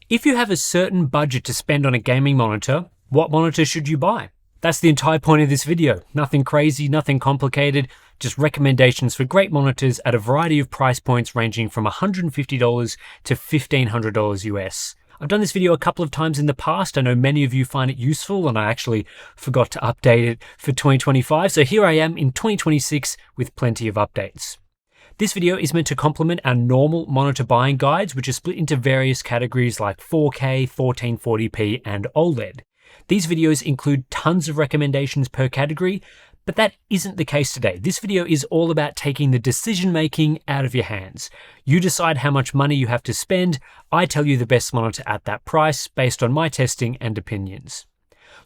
If you have a certain budget to spend on a gaming monitor, what monitor should you buy? That's the entire point of this video. Nothing crazy, nothing complicated, just recommendations for great monitors at a variety of price points ranging from $150 to $1,500 US. I've done this video a couple of times in the past. I know many of you find it useful, and I actually forgot to update it for 2025. So here I am in 2026 with plenty of updates. This video is meant to complement our normal monitor buying guides, which are split into various categories like 4K, 1440p, and OLED. These videos include tons of recommendations per category, but that isn't the case today. This video is all about taking the decision making out of your hands. You decide how much money you have to spend. I tell you the best monitor at that price based on my testing and opinions.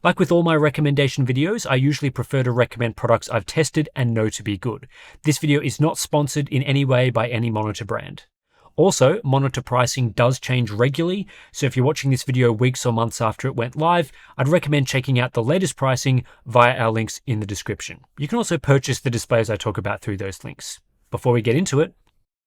Like with all my recommendation videos, I usually prefer to recommend products I've tested and know to be good. This video is not sponsored in any way by any monitor brand. Also, monitor pricing does change regularly, so if you're watching this video weeks or months after it went live, I'd recommend checking out the latest pricing via our links in the description. You can also purchase the displays I talk about through those links. Before we get into it,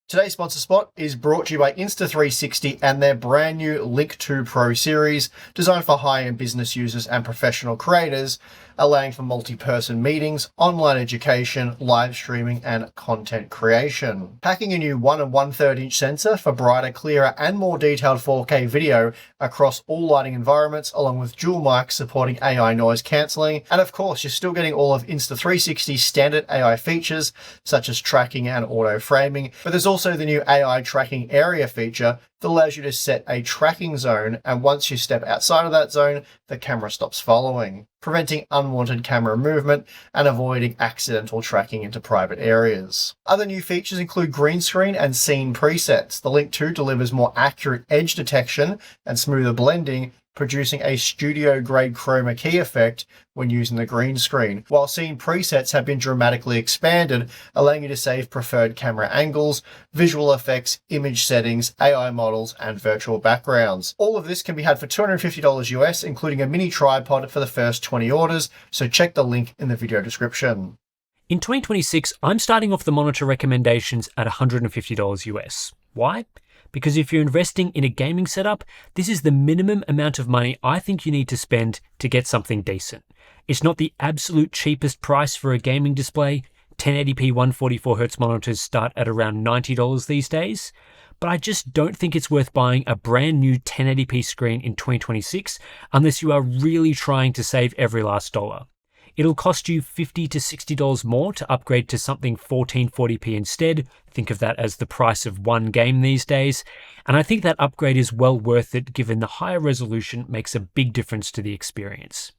today's sponsor spot is brought to you by Insta360 and their brand new Link 2 Pro series, designed for high-end business users and professional creators, allowing for multi-person meetings, online education, live streaming, and content creation. Packing a new 1 1/3 inch sensor for brighter, clearer, and more detailed 4K video across all lighting environments, along with dual mics supporting AI noise cancelling. And of course, you're still getting all of Insta360's standard AI features, such as tracking and auto framing, but there's also the new AI tracking area feature that allows you to set a tracking zone, and once you step outside of that zone, the camera stops following, preventing unwanted camera movement and avoiding accidental tracking into private areas. Other new features include green screen and scene presets. The Link 2 delivers more accurate edge detection and smoother blending, producing a studio-grade chroma key effect when using the green screen, while scene presets have been dramatically expanded, allowing you to save preferred camera angles, visual effects, image settings, AI models, and virtual backgrounds. All of this can be had for $250 US, including a mini tripod for the first 20 orders, so check the link in the video description. in 2026, I'm starting off the monitor recommendations at $150 US. Why? Because if you're investing in a gaming setup, this is the minimum amount of money I think you need to spend to get something decent. It's not the absolute cheapest price for a gaming display. 1080p 144Hz monitors start at around $90 these days, but I just don't think it's worth buying a brand new 1080p screen in 2026 unless you are really trying to save every last dollar. It'll cost you $50 to $60 more to upgrade to something 1440p instead. Think of that as the price of one game these days. And I think that upgrade is well worth it, given the higher resolution makes a big difference to the experience.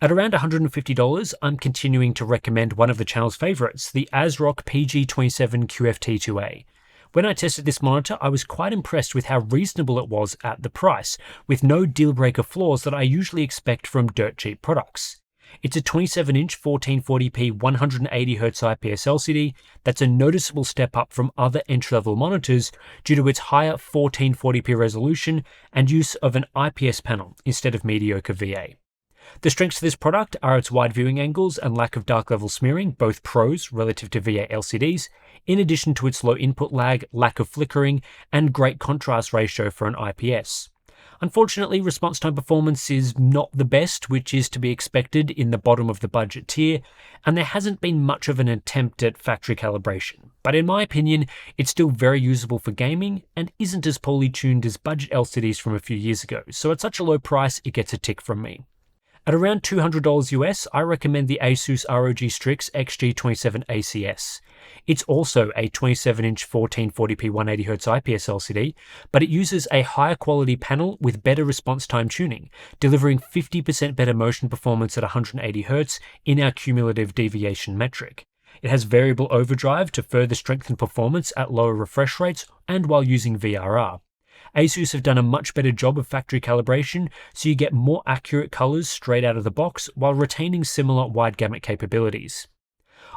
At around $150, I'm continuing to recommend one of the channel's favorites, the ASRock PG27 QFT2A. When I tested this monitor, I was quite impressed with how reasonable it was at the price, with no deal-breaker flaws that I usually expect from dirt cheap products. It's a 27-inch 1440p 180Hz IPS LCD that's a noticeable step up from other entry-level monitors due to its higher 1440p resolution and use of an IPS panel instead of mediocre VA. The strengths of this product are its wide viewing angles and lack of dark level smearing, both pros relative to VA LCDs, in addition to its low input lag, lack of flickering, and great contrast ratio for an IPS. Unfortunately, response time performance is not the best, which is to be expected in the bottom of the budget tier, and there hasn't been much of an attempt at factory calibration. But in my opinion, it's still very usable for gaming and isn't as poorly tuned as budget LCDs from a few years ago, so at such a low price, it gets a tick from me. At around $200 US, I recommend the Asus ROG Strix XG27 ACS. It's also a 27-inch 1440p 180Hz IPS LCD, but it uses a higher quality panel with better response time tuning, delivering 50% better motion performance at 180Hz in our cumulative deviation metric. It has variable overdrive to further strengthen performance at lower refresh rates and while using VRR. Asus have done a much better job of factory calibration, so you get more accurate colors straight out of the box while retaining similar wide gamut capabilities.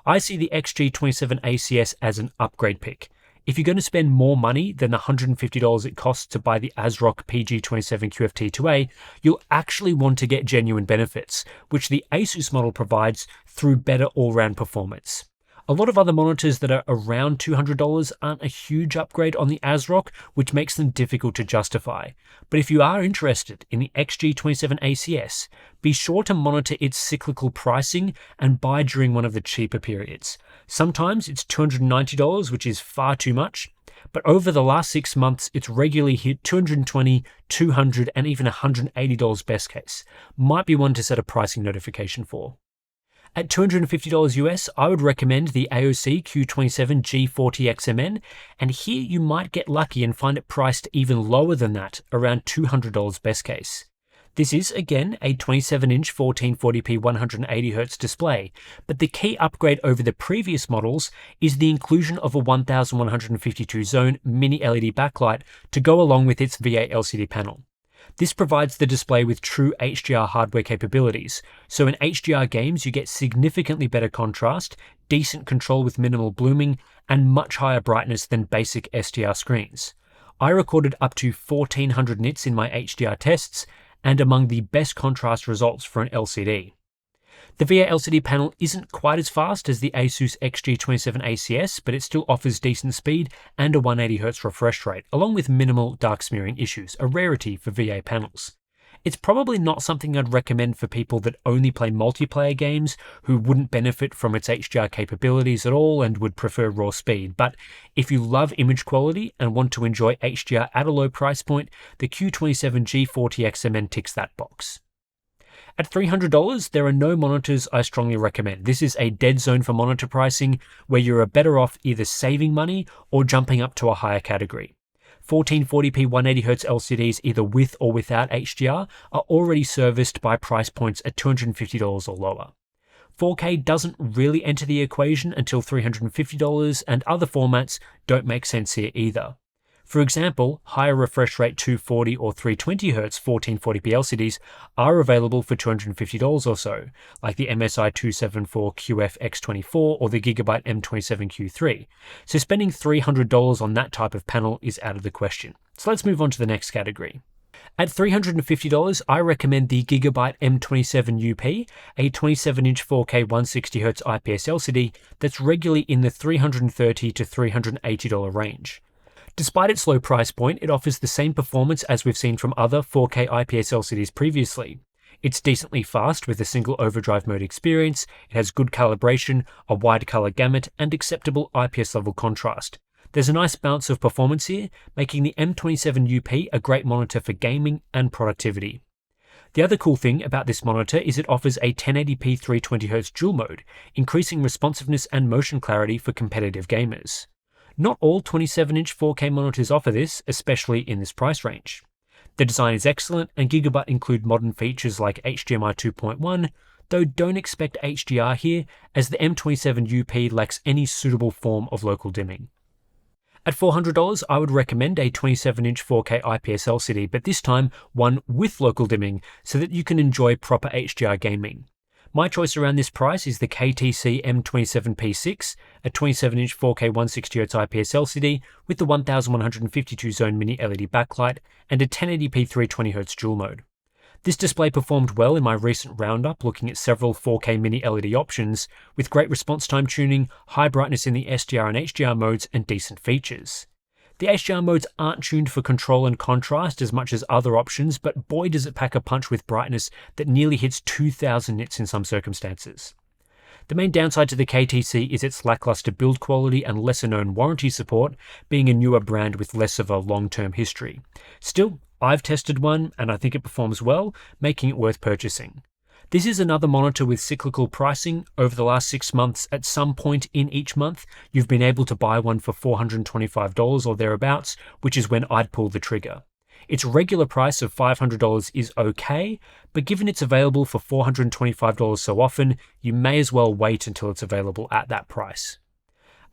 I see the XG27 ACS as an upgrade pick. If you're going to spend more money than the $150 it costs to buy the ASRock PG27 QFT2A, you'll actually want to get genuine benefits, which the Asus model provides through better all-round performance. A lot of other monitors that are around $200 aren't a huge upgrade on the ASRock, which makes them difficult to justify. But if you are interested in the XG27 ACS, be sure to monitor its cyclical pricing and buy during one of the cheaper periods. Sometimes it's $290, which is far too much, but over the last 6 months, it's regularly hit $220, $200, and even $180 best case. Might be one to set a pricing notification for. At $250 US, I would recommend the AOC Q27 G40XMN, and here you might get lucky and find it priced even lower than that, around $200 best case. This is, again, a 27-inch 1440p 180Hz display, but the key upgrade over the previous models is the inclusion of a 1152 zone mini LED backlight to go along with its V8 LCD panel. This provides the display with true HDR hardware capabilities, so in HDR games you get significantly better contrast, decent control with minimal blooming, and much higher brightness than basic SDR screens. I recorded up to 1400 nits in my HDR tests, and among the best contrast results for an LCD. The V8 LCD panel isn't quite as fast as the Asus XG27 ACS, but it still offers decent speed and a 180Hz refresh rate, along with minimal dark smearing issues, a rarity for VA panels. It's probably not something I'd recommend for people that only play multiplayer games, who wouldn't benefit from its HDR capabilities at all and would prefer raw speed, but if you love image quality and want to enjoy HDR at a low price point, the Q27 G40XMN ticks that box. At $300, there are no monitors I strongly recommend. This is a dead zone for monitor pricing, where you're better off either saving money or jumping up to a higher category. 1440p 180Hz LCDs, either with or without HDR, are already serviced by price points at $250 or lower. 4K doesn't really enter the equation until $350, and other formats don't make sense here either. For example, higher refresh rate 240 or 320Hz 1440p LCDs are available for $250 or so, like the MSI 274QF X24 or the Gigabyte M27Q3. So spending $300 on that type of panel is out of the question. So let's move on to the next category. At $350, I recommend the Gigabyte M27UP, a 27-inch 4K 160Hz IPS LCD that's regularly in the $330 to $380 range. Despite its low price point, it offers the same performance as we've seen from other 4K IPS LCDs previously. It's decently fast with a single overdrive mode experience, it has good calibration, a wide color gamut, and acceptable IPS level contrast. There's a nice balance of performance here, making the M27UP a great monitor for gaming and productivity. The other cool thing about this monitor is it offers a 1080p 320Hz dual mode, increasing responsiveness and motion clarity for competitive gamers. Not all 27-inch 4K monitors offer this, especially in this price range. The design is excellent, and Gigabyte include modern features like HDMI 2.1, though don't expect HDR here, as the M27UP lacks any suitable form of local dimming. At $400, I would recommend a 27-inch 4K IPS LCD, but this time one with local dimming, so that you can enjoy proper HDR gaming. My choice around this price is the KTC M27P6, a 27-inch 4K 160Hz IPS LCD with the 1152 zone mini LED backlight and a 1080p 320Hz dual mode. This display performed well in my recent roundup looking at several 4K mini LED options, with great response time tuning, high brightness in the SDR and HDR modes, and decent features. The HDR modes aren't tuned for control and contrast as much as other options, but boy does it pack a punch with brightness that nearly hits 2000 nits in some circumstances. The main downside to the KTC is its lackluster build quality and lesser known warranty support, being a newer brand with less of a long-term history. Still, I've tested one and I think it performs well, making it worth purchasing. This is another monitor with cyclical pricing. Over the last 6 months, at some point in each month, you've been able to buy one for $425 or thereabouts, which is when I'd pull the trigger. Its regular price of $500 is okay, but given it's available for $425 so often, you may as well wait until it's available at that price.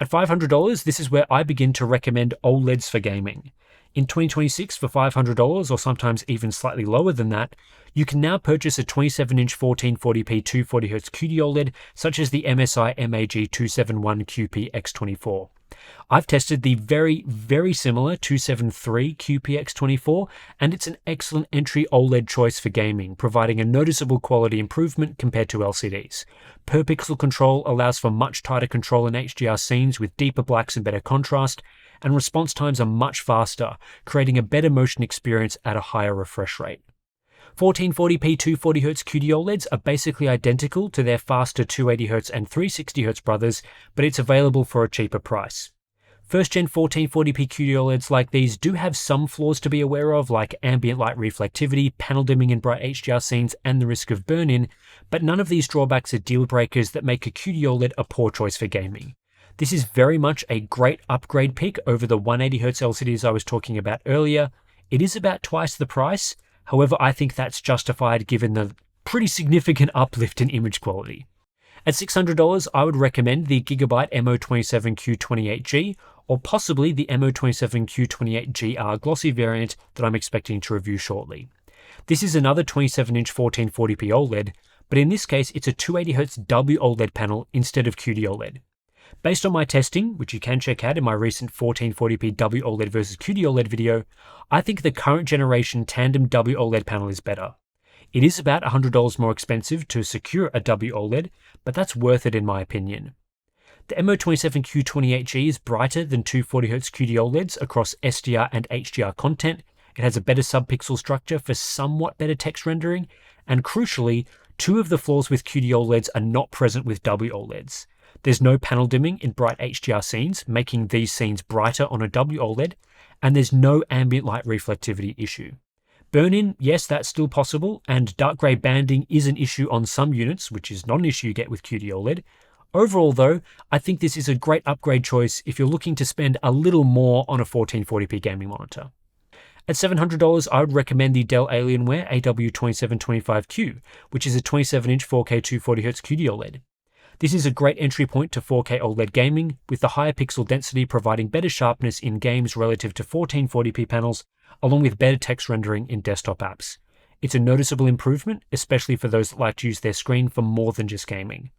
At $500, this is where I begin to recommend OLEDs for gaming. In 2026, for $500 or sometimes even slightly lower than that, you can now purchase a 27-inch 1440p 240Hz QD OLED such as the MSI MAG271QP X24. I've tested the very, very similar 273 QPX24, and it's an excellent entry OLED choice for gaming, providing a noticeable quality improvement compared to LCDs. Per pixel control allows for much tighter control in HDR scenes with deeper blacks and better contrast, and response times are much faster, creating a better motion experience at a higher refresh rate. 1440p 240Hz QD OLEDs are basically identical to their faster 280Hz and 360Hz brothers, but it's available for a cheaper price. First-gen 1440p QD OLEDs like these do have some flaws to be aware of, like ambient light reflectivity, panel dimming in bright HDR scenes, and the risk of burn-in, but none of these drawbacks are deal breakers that make a QD OLED a poor choice for gaming. This is very much a great upgrade pick over the 180Hz LCDs I was talking about earlier. It is about twice the price. However, I think that's justified given the pretty significant uplift in image quality. At $600, I would recommend the Gigabyte MO27Q28G or possibly the MO27Q28GR glossy variant that I'm expecting to review shortly. This is another 27-inch 1440p OLED, but in this case it's a 280Hz WOLED panel instead of QD OLED. Based on my testing, which you can check out in my recent 1440p WOLED versus QD OLED video, I think the current generation tandem WOLED panel is better. It is about $100 more expensive to secure a WOLED, but that's worth it in my opinion. The MO27Q28G is brighter than 240Hz QD OLEDs across SDR and HDR content. It has a better subpixel structure for somewhat better text rendering, and crucially, two of the flaws with QD OLEDs are not present with WOLEDs. There's no panel dimming in bright HDR scenes, making these scenes brighter on a WOLED, and there's no ambient light reflectivity issue. Burn-in, yes, that's still possible, and dark grey banding is an issue on some units, which is not an issue you get with QD OLED. Overall though, I think this is a great upgrade choice if you're looking to spend a little more on a 1440p gaming monitor. At $700, I would recommend the Dell Alienware AW2725Q, which is a 27-inch 4K 240Hz QD OLED. This is a great entry point to 4K OLED gaming, with the higher pixel density providing better sharpness in games relative to 1440p panels, along with better text rendering in desktop apps. It's a noticeable improvement, especially for those that like to use their screen for more than just gaming.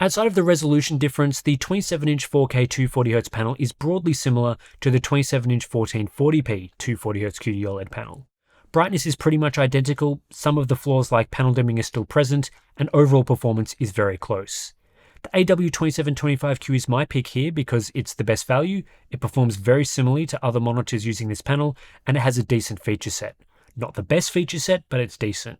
Outside of the resolution difference, the 27-inch 4K 240Hz panel is broadly similar to the 27-inch 1440p 240Hz QD OLED panel. Brightness is pretty much identical, some of the flaws like panel dimming are still present, and overall performance is very close. The AW2725Q is my pick here because it's the best value, it performs very similarly to other monitors using this panel, and it has a decent feature set. Not the best feature set, but it's decent.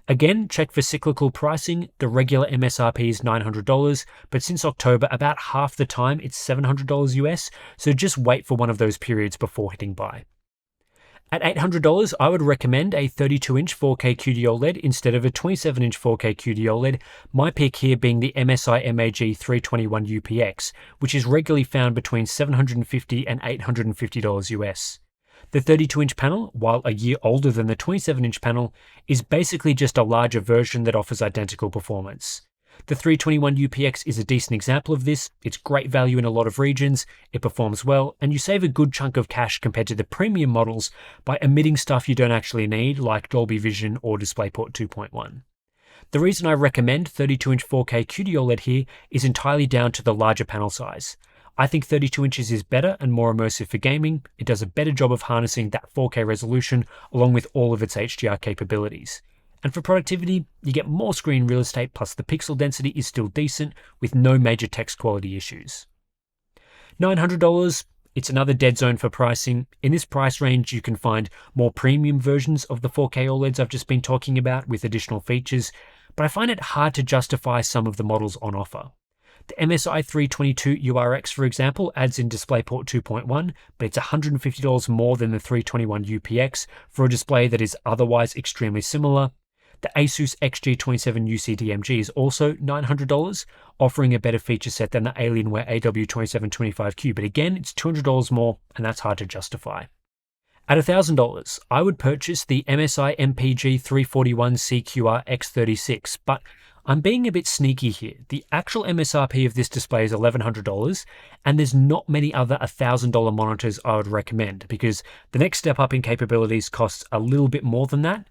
Again, check for cyclical pricing. The regular MSRP is $900, but since October, about half the time it's $700 US, so just wait for one of those periods before hitting buy. At $800, I would recommend a 32-inch 4K QD OLED instead of a 27-inch 4K QD OLED, my pick here being the MSI MAG 321 UPX, which is regularly found between $750 and $850 US. The 32-inch panel, while a year older than the 27-inch panel, is basically just a larger version that offers identical performance. The 321 UPX is a decent example of this. It's great value in a lot of regions, it performs well, and you save a good chunk of cash compared to the premium models by omitting stuff you don't actually need, like Dolby Vision or DisplayPort 2.1. The reason I recommend 32-inch 4K QD OLED here is entirely down to the larger panel size. I think 32 inches is better and more immersive for gaming. It does a better job of harnessing that 4K resolution along with all of its HDR capabilities. And for productivity, you get more screen real estate plus the pixel density is still decent with no major text quality issues. $900, it's another dead zone for pricing. In this price range, you can find more premium versions of the 4K OLEDs I've just been talking about with additional features, but I find it hard to justify some of the models on offer. The MSI 322 URX, for example, adds in DisplayPort 2.1, but it's $150 more than the 321 UPX for a display that is otherwise extremely similar. The Asus XG27 UCDMG is also $900, offering a better feature set than the Alienware AW2725Q, but again, it's $200 more, and that's hard to justify. At $1,000, I would purchase the MSI MPG 341 CQR X36, but I'm being a bit sneaky here. The actual MSRP of this display is $1,100, and there's not many other $1,000 monitors I would recommend, because the next step up in capabilities costs a little bit more than that.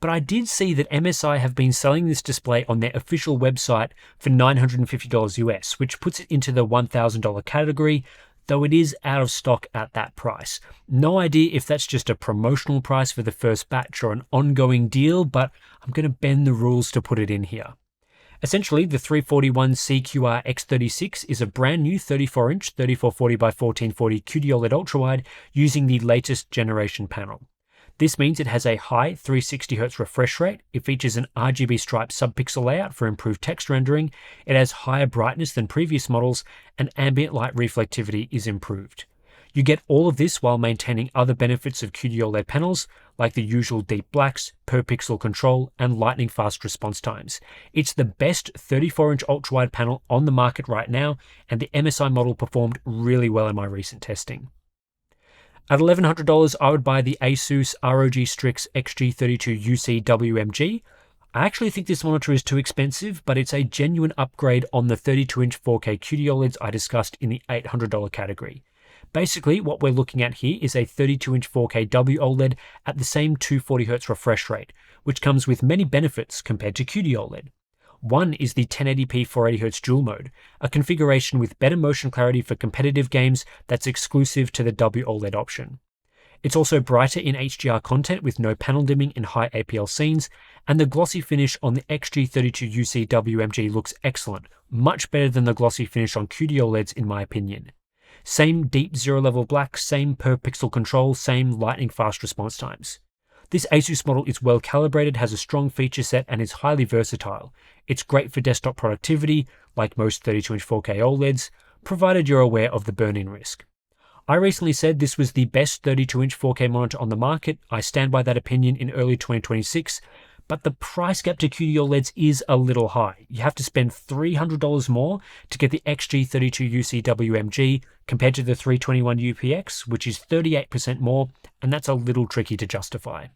But I did see that MSI have been selling this display on their official website for $950 US, which puts it into the $1,000 category. though it is out of stock at that price. No idea if that's just a promotional price for the first batch or an ongoing deal, but I'm going to bend the rules to put it in here. Essentially, the 341 CQR X36 is a brand new 34-inch 3440 by 1440 QD-OLED ultrawide using the latest generation panel. This means it has a high 360Hz refresh rate, it features an RGB striped subpixel layout for improved text rendering, it has higher brightness than previous models, and ambient light reflectivity is improved. You get all of this while maintaining other benefits of QD-OLED panels, like the usual deep blacks, per pixel control, and lightning fast response times. It's the best 34-inch ultrawide panel on the market right now, and the MSI model performed really well in my recent testing. At $1,100, I would buy the Asus ROG Strix XG32UC WMG. I actually think this monitor is too expensive, but it's a genuine upgrade on the 32-inch 4K QD-OLEDs I discussed in the $800 category. Basically, what we're looking at here is a 32-inch 4K WOLED at the same 240Hz refresh rate, which comes with many benefits compared to QD-OLED. One is the 1080p 480Hz dual mode, a configuration with better motion clarity for competitive games that's exclusive to the WOLED option. It's also brighter in HDR content with no panel dimming in high APL scenes, and the glossy finish on the XG32UC WMG looks excellent, much better than the glossy finish on QD-OLEDs in my opinion. Same deep zero-level black, same per pixel control, same lightning fast response times. This Asus model is well calibrated, has a strong feature set, and is highly versatile. It's great for desktop productivity, like most 32-inch 4K OLEDs, provided you're aware of the burn-in risk. I recently said this was the best 32-inch 4K monitor on the market. I stand by that opinion in early 2026, but the price gap to QD-OLEDs is a little high. You have to spend $300 more to get the XG32UC WMG compared to the 321 UPX, which is 38% more, and that's a little tricky to justify.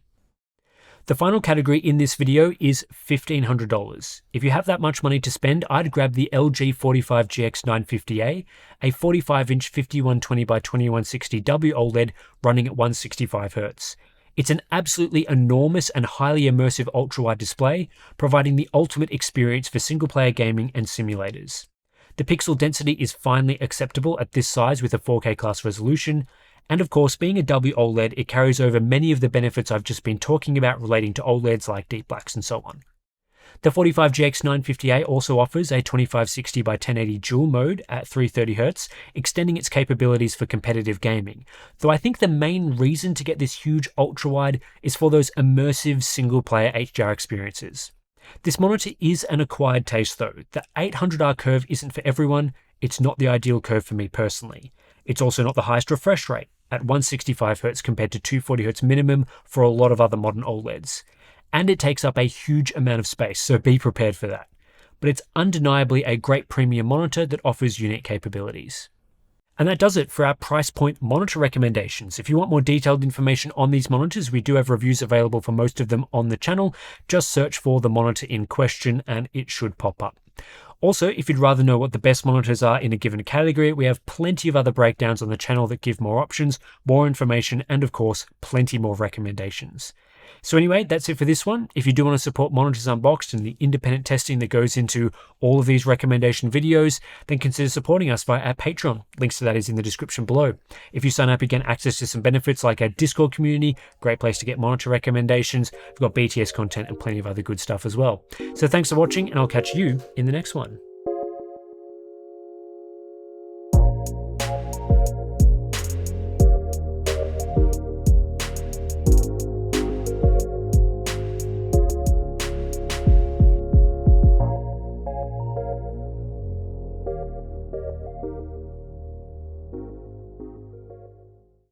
The final category in this video is $1,500. If you have that much money to spend, I'd grab the LG 45GX950A, a 45-inch 5120 by 2160 WOLED running at 165Hz. It's an absolutely enormous and highly immersive ultrawide display, providing the ultimate experience for single-player gaming and simulators. The pixel density is finally acceptable at this size with a 4K class resolution, and of course, being a WOLED, it carries over many of the benefits I've just been talking about relating to OLEDs like deep blacks and so on. The 45GX950A also offers a 2560 by 1080 dual mode at 330Hz, extending its capabilities for competitive gaming, though I think the main reason to get this huge ultrawide is for those immersive single-player HDR experiences. This monitor is an acquired taste though. The 800R curve isn't for everyone, it's not the ideal curve for me personally. It's also not the highest refresh rate, at 165Hz compared to 240Hz minimum for a lot of other modern OLEDs. And it takes up a huge amount of space, so be prepared for that. But it's undeniably a great premium monitor that offers unique capabilities. And that does it for our price point monitor recommendations. If you want more detailed information on these monitors, we do have reviews available for most of them on the channel. Just search for the monitor in question and it should pop up. Also, if you'd rather know what the best monitors are in a given category, we have plenty of other breakdowns on the channel that give more options, more information, and of course, plenty more recommendations. So anyway, that's it for this one. If you do want to support Monitors Unboxed and the independent testing that goes into all of these recommendation videos, then consider supporting us via our Patreon. Links to that is in the description below. If you sign up, you get access to some benefits like our Discord community, great place to get monitor recommendations. We've got BTS content and plenty of other good stuff as well. So thanks for watching, and I'll catch you in the next one.